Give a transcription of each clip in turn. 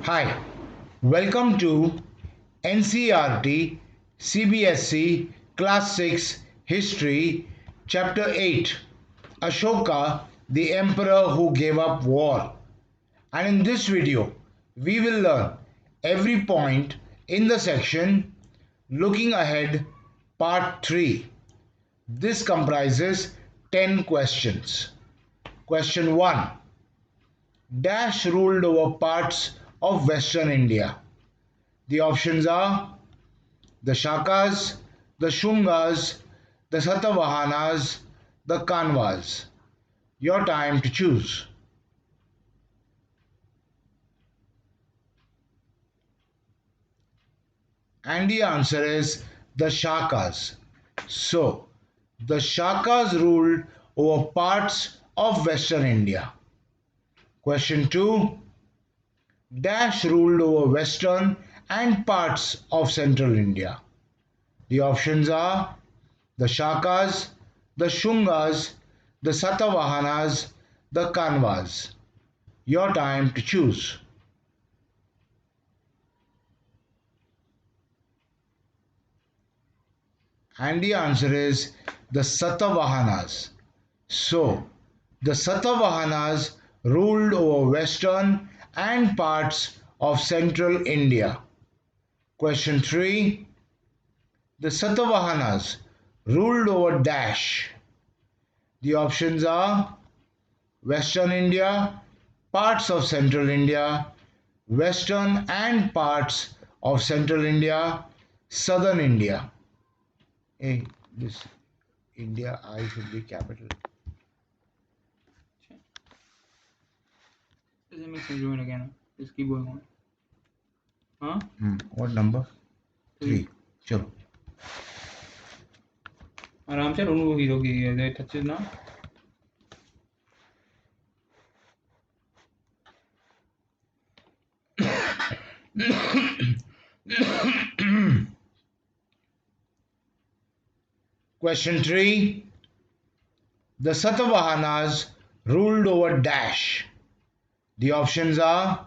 Hi, welcome to NCRT CBSE Class 6 History Chapter 8 Ashoka, the Emperor who gave up war. And in this video, we will learn every point in the section Looking Ahead Part 3. This comprises 10 questions. Question 1. Dash ruled over parts of Western India. The options are the Shakas, the Shungas, the Satavahanas, the Kanvas. Your time to choose. And the answer is the Shakas. So, the Shakas ruled over parts of Western India. Question 2. Dash ruled over Western and parts of Central India. The options are the Shakas, the Shungas, the Satavahanas, the Kanvas. Your time to choose. And the answer is the Satavahanas. So, the Satavahanas ruled over western and parts of central India. Question 3. The Satavahanas ruled over Dash. The options are Western India, parts of Central India, Western and parts of Central India, Southern India. Hey, this India I should be capital. Doesn't make sense doing it again. Just keep going on. Huh? What number? 3. चलो. आराम से दोनों hero की है touches ना. Question 3. The Satavahanas ruled over Dash. The options are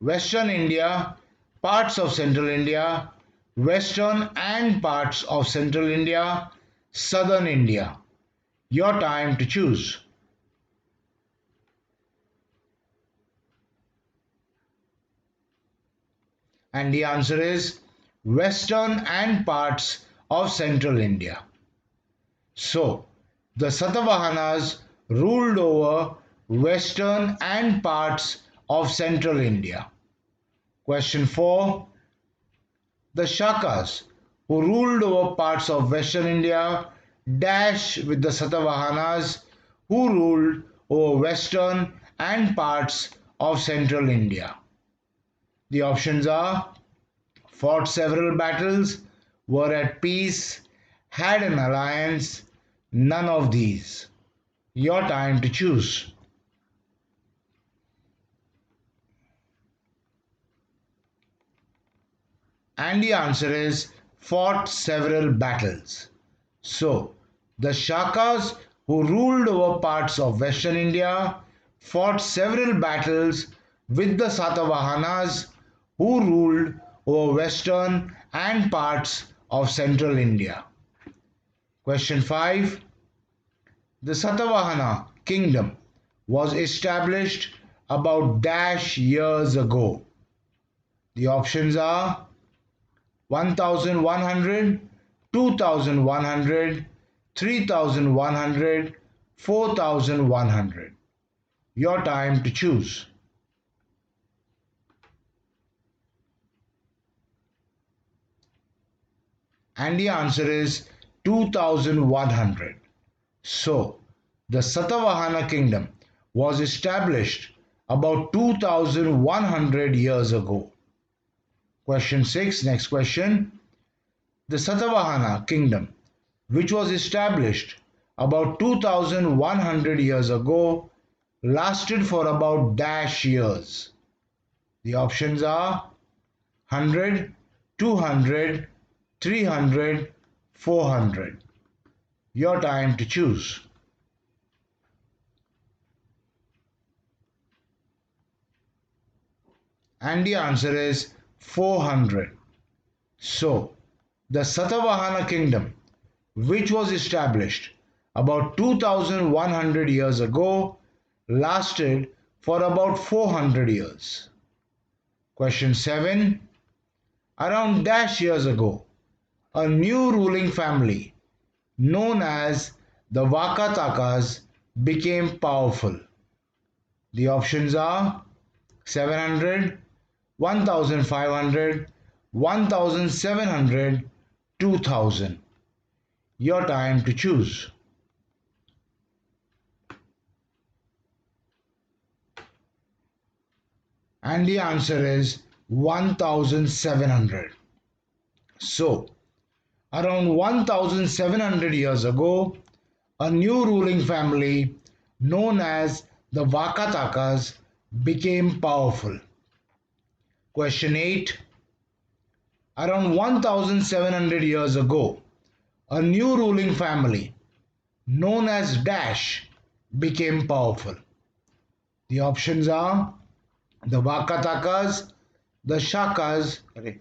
Western India, parts of Central India, Western and parts of Central India, Southern India. Your time to choose. And the answer is Western and parts of Central India. So, the Satavahanas ruled over Western and parts of Central India. Question 4. The Shakas, who ruled over parts of Western India, dash with the Satavahanas, who ruled over Western and parts of Central India. The options are fought several battles, were at peace, had an alliance, none of these. Your time to choose. And the answer is fought several battles. So, the Shakas who ruled over parts of Western India fought several battles with the Satavahanas who ruled over Western and parts of Central India. Question 5. The Satavahana kingdom was established about dash years ago. The options are 1100, 2100, 3100, 4100. Your time to choose. And the answer is 2100. So, the Satavahana kingdom was established about 2100 years ago. Question 6, next question. The Satavahana kingdom, which was established about 2100 years ago, lasted for about dash years. The options are 100, 200, 300, 400. Your time to choose. And the answer is 400. So, the Satavahana kingdom, which was established about 2100 years ago, lasted for about 400 years. Question 7. Around dash years ago, a new ruling family known as the Vakatakas became powerful. The options are 700, 1500, 1700, 2000. Your time to choose. And the answer is 1700. So, around 1700 years ago, a new ruling family known as the Vakatakas became powerful. Question 8. Around 1700 years ago, a new ruling family known as Dash became powerful. The options are the Vakatakas, the Shakas. Array,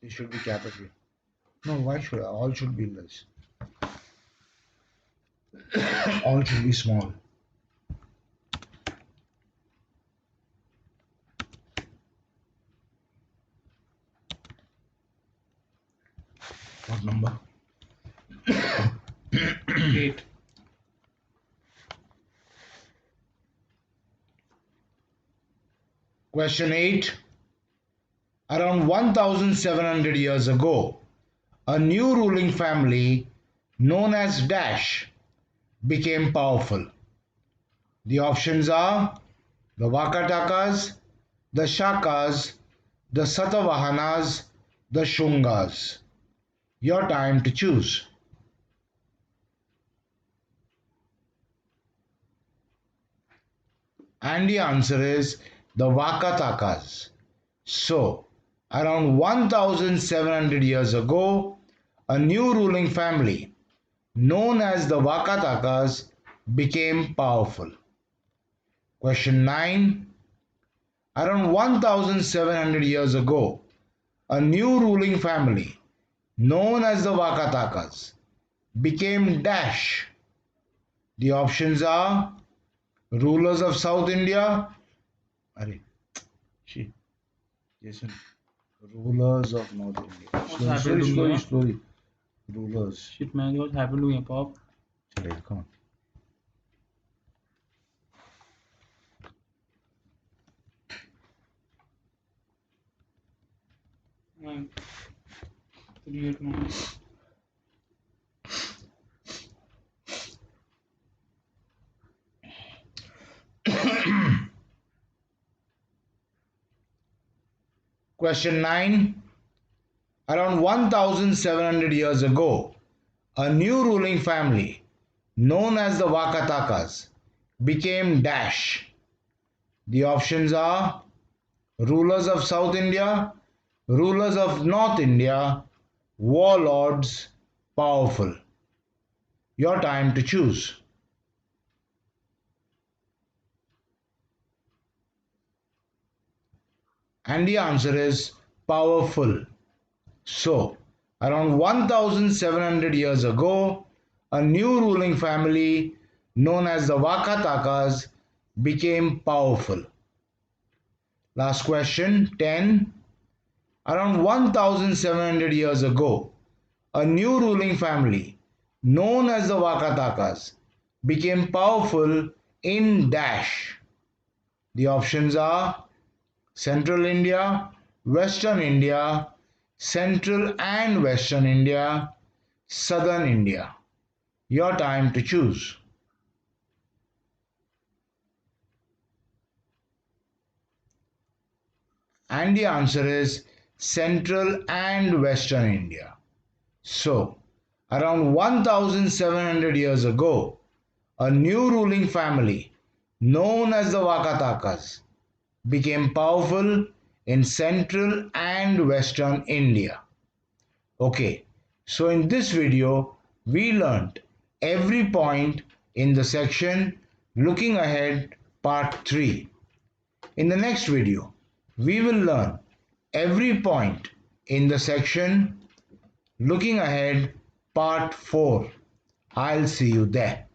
this should be capital. No, why should all should be less? All should be small. What number? 8. Question 8. Around 1700 years ago, a new ruling family known as Dash became powerful. The options are the Vakatakas, the Shakas, the Satavahanas, the Shungas. Your time to choose. And the answer is the Vakatakas. So, around 1700 years ago, a new ruling family known as the Vakatakas became powerful. Question 9. Around 1700 years ago, a new ruling family known as the Vakatakas became Dash. The options are rulers of South India. Arey, she, Jason. Rulers of North India. Slowly. Rulers. Shit, man, what happened to hip hop? Chale, come on. Man, 38 man. Question 9. Around 1700 years ago, a new ruling family known as the Vakatakas became Dash. The options are rulers of South India, rulers of North India, warlords, powerful. Your time to choose. And the answer is powerful. So, around 1700 years ago, a new ruling family known as the Vakatakas became powerful. Last question 10. Around 1700 years ago, a new ruling family known as the Vakatakas became powerful in Dash. The options are Central India, Western India, Central and Western India, Southern India. Your time to choose. And the answer is Central and Western India. So, around 1700 years ago, a new ruling family known as the Vakatakas became powerful in Central and Western India. Okay, so in this video, we learnt every point in the section Looking Ahead Part 3. In the next video, We will learn every point in the section Looking Ahead Part 4. I'll see you there.